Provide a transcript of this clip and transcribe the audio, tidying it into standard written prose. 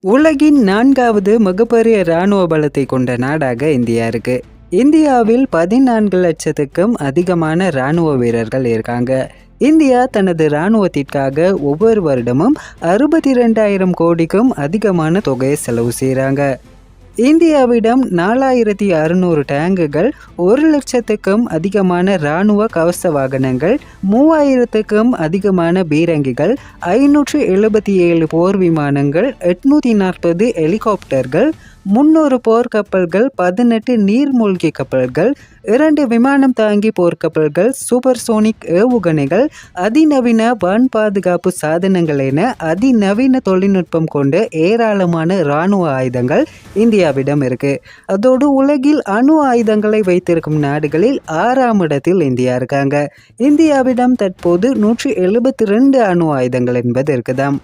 உலகின் 4வது மிகப்பெரிய இராணுவ பலத்தை கொண்ட நாடாக இந்தியா இருக்கு. இந்தியாவில் 14 லட்சத்துக்கும் அதிகமான இராணுவ வீரர்கள் இருக்காங்க. இந்தியா தனது இராணுவத்திற்காக ஒவ்வொரு வருடமும் 62,000 கோடிக்கும் அதிகமான தொகையை செலவு செய்கிறாங்க. இந்தியாவிடம் 4600 டேங்குகள், 1 லட்சத்துக்கும் அதிகமான இராணுவ கவச வாகனங்கள், 3000த்துக்கும் அதிகமான பீரங்கிகள், 577 போர் விமானங்கள், 840 ஹெலிகாப்டர்கள், 300 போர்க்கப்பல்கள், 18 நீர்மூழ்கி கப்பல்கள், 2 விமானம் தாங்கி போர்க்கப்பல்கள், சூப்பர்சோனிக் ஏவுகணைகள், அதிநவீன வான் பாதுகாப்பு சாதனங்கள் என அதிநவீன தொழில்நுட்பம் கொண்ட ஏராளமான இராணுவ ஆயுதங்கள் இந்தியாவிடம் இருக்கு. அதோடு உலகில் அணு ஆயுதங்களை வைத்திருக்கும் நாடுகளில் 6ஆம் இடத்தில் இந்தியா இருக்காங்க. இந்தியாவிடம் தற்போது 172 அணு ஆயுதங்கள் என்பது இருக்குதாம்.